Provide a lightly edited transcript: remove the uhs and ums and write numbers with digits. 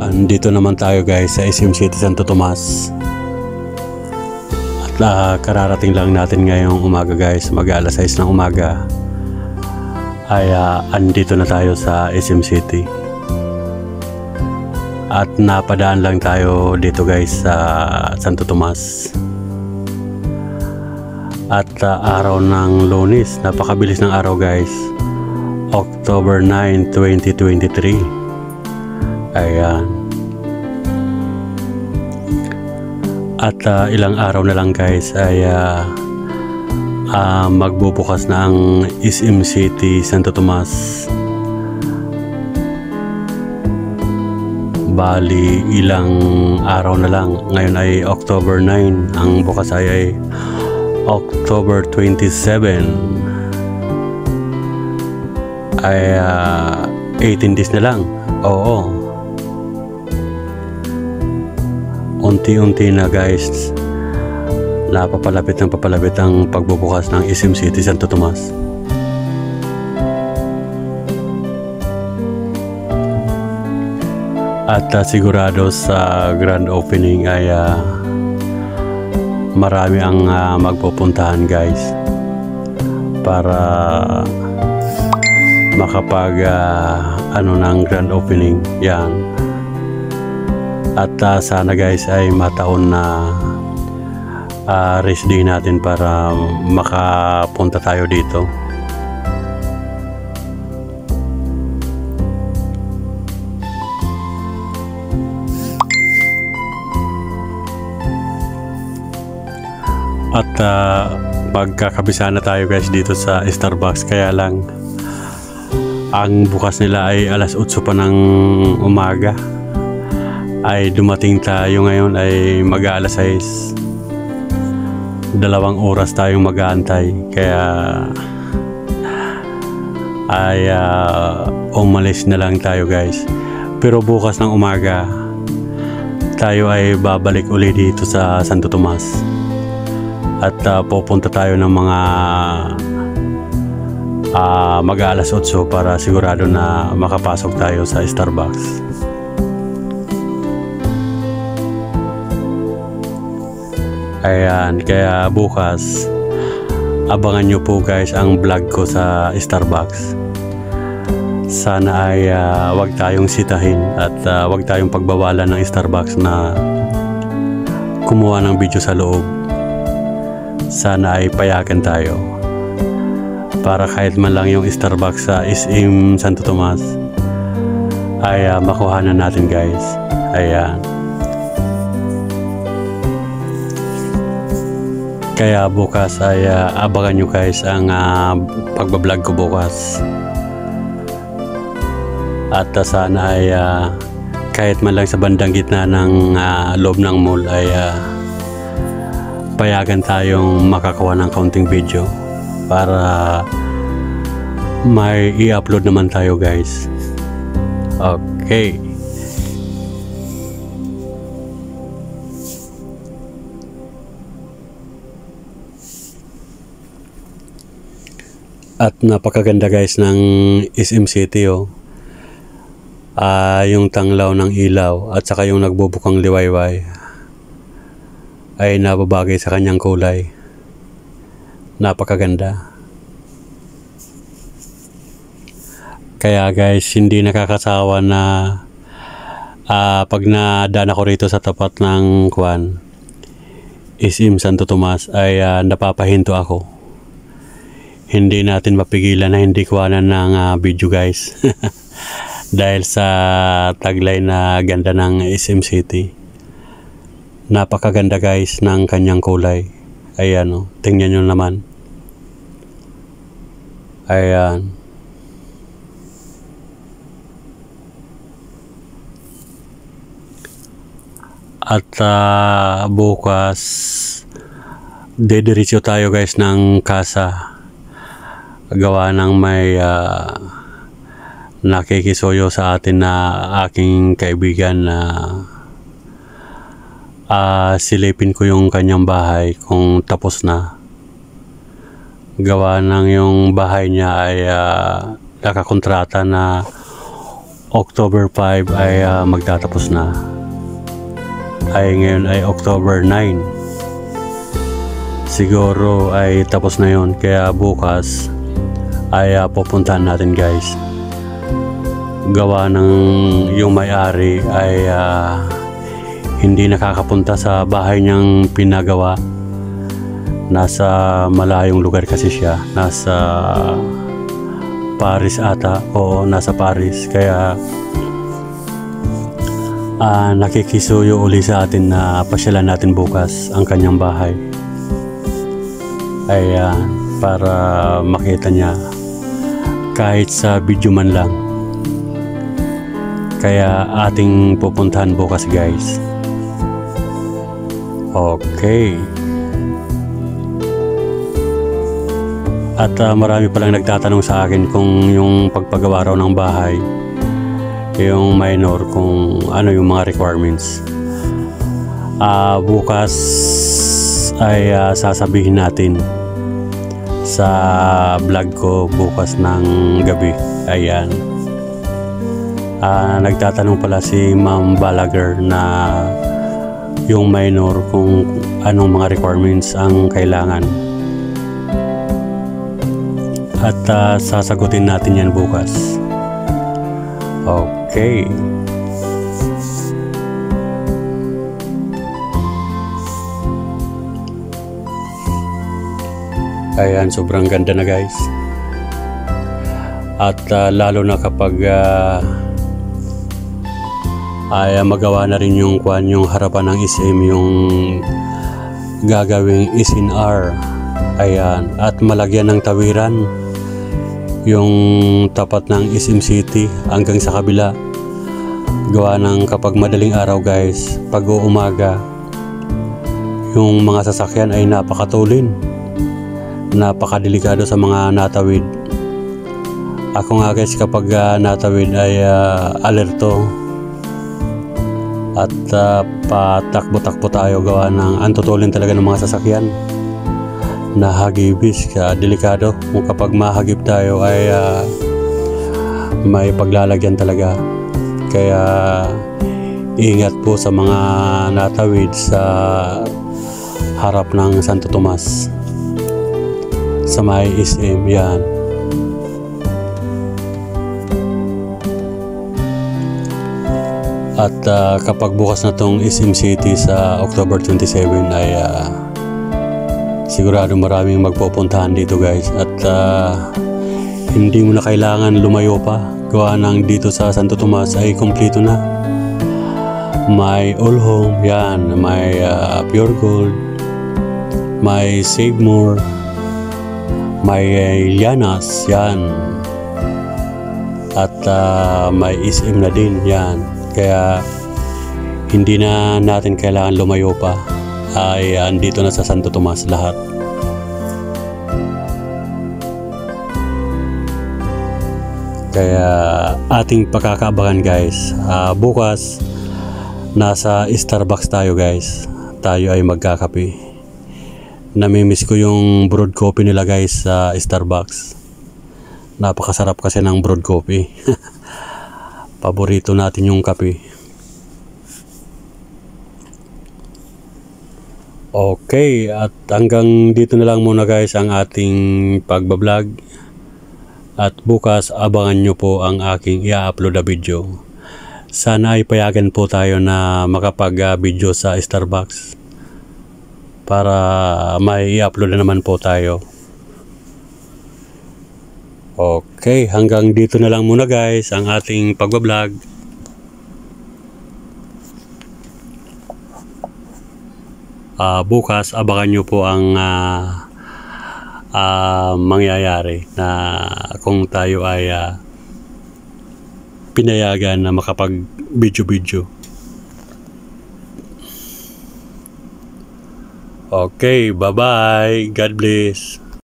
Andito naman tayo guys sa SM City Santo Tomas. At kararating lang natin ngayong umaga guys, mag-alas 6 ng umaga. Ay andito na tayo sa SM City. At napadaan lang tayo dito guys sa Santo Tomas. At araw ng Lunes, napakabilis ng araw guys. October 9, 2023. Ayan. At ilang araw na lang guys ay magbubukas na ang SM City Santo Tomas. Bali ilang araw na lang. Ngayon ay October 9. Ang bukas ay October 27. Ay 18 days na lang. Oo. Unti-unti na guys, napapalapit ng papalapit ang pagbubukas ng SM City Santo Tomas. At sigurado sa grand opening ay marami ang magpupuntahan guys para makapag ng grand opening. Yan. At sana guys ay mataon na race day natin para makapunta tayo dito. At magkakabisa na tayo guys dito sa Starbucks, kaya lang ang bukas nila ay alas 8 pa ng umaga. Ay dumating tayo ngayon ay mag-aalas 6. 2 oras tayong mag-aantay, kaya ay umalis na lang tayo guys. Pero bukas ng umaga tayo ay babalik uli dito sa Santo Tomas. At pupunta tayo ng mga mag-aalas 8 para sigurado na makapasok tayo sa Starbucks. Ayan, kaya bukas abangan nyo po guys ang vlog ko sa Starbucks. Sana ay wag tayong sitahin at wag tayong pagbawalan ng Starbucks na kumuha ng video sa loob. Sana ay payagan tayo para kahit man lang yung Starbucks sa SM Santo Tomas ay makuhanan natin guys. Ayan. Kaya bukas ay abangan nyo guys ang pagbablog ko bukas. At sana ay kahit man lang sa bandang gitna ng loob ng mall ay payagan tayong makakuha ng kaunting video para may i-upload naman tayo guys. Okay. At napakaganda guys ng SM City yung tanglaw ng ilaw at saka yung nagbubukang liwayway ay nababagay sa kanyang kulay. Napakaganda. Kaya guys, hindi nakakasawa na pag nadaan ako rito sa tapat ng SM Santo Tomas ay napapahinto ako. Hindi natin mapigilan na hindi kuhanan ng video guys. Dahil sa taglay na ganda ng SM City. Napakaganda guys ng kanyang kulay. Ayan tingnan nyo naman. Ayan. At bukas dediretso tayo guys ng casa. Gawa ng may nakikisuyo sa atin na aking kaibigan na silipin ko yung kanyang bahay kung tapos na. Gawa ng yung bahay niya ay nakakontrata na October 5 ay magtatapos na. Ay ngayon ay October 9. Siguro ay tapos na yon, kaya bukas ay pupuntahan natin guys. Gawa ng yung may-ari ay hindi nakakapunta sa bahay niyang pinagawa. Nasa malayong lugar kasi siya, nasa Paris ata, oo nasa Paris, kaya nakikisuyo uli sa atin na pasyalan natin bukas ang kanyang bahay. Ayan, para makita niya kahit sa video man lang. Kaya ating pupuntahan bukas guys. Okay. At marami palang nagtatanong sa akin kung yung pagpagawa raw ng bahay, yung minor, kung ano yung mga requirements. Bukas ay sasabihin natin sa vlog ko bukas ng gabi. Ayan. Nagtatanong pala si Ma'am Balaguer na yung minor kung anong mga requirements ang kailangan. At sasagutin natin yan bukas. Okay. Ayan, sobrang ganda na guys. At lalo na kapag ay magawa na rin yung harapan ng SM, yung gagawing SNR. Ayan, at malagyan ng tawiran yung tapat ng SM City hanggang sa kabila. Gawa ng kapag madaling araw guys, pag umaga, yung mga sasakyan ay napakatulin, napakadelikado sa mga natawid. Ako nga guys, kapag natawid ay alerto at patakbo-takbo tayo, gawa ng antutulin talaga ng mga sasakyan. Nahagibis ka, delikado. Kung kapag mahagip tayo ay may paglalagyan talaga. Kaya ingat po sa mga natawid sa harap ng Santo Tomas, sa may SM. Yan. At kapag bukas na tong SM City sa October 27 ay sigurado maraming magpupuntahan dito guys. At hindi mo na kailangan lumayo pa, gawa ng dito sa Santo Tomas ay kompleto na. May All Home, yan, may Pure Gold, may Save More, may Llanas, yan, at may SM na din, yan. Kaya hindi na natin kailangan lumayo pa, ay andito na sa Santo Tomas lahat. Kaya ating pakakaabangan guys. Bukas nasa Starbucks tayo guys. Tayo ay magkakape. Namimiss ko yung brewed coffee nila guys sa Starbucks. Napakasarap kasi ng brewed coffee. Paborito natin yung kape. Okay, at hanggang dito na lang muna guys ang ating pagbablog. At bukas abangan nyo po ang aking i-upload na video. Sana ay payagan po tayo na makapag-video sa Starbucks para may i-upload na naman po tayo. Okay, hanggang dito na lang muna guys ang ating pagbablog. Bukas abangan nyo po ang mangyayari na kung tayo ay pinayagan na makapag video. Okay, bye bye, God bless.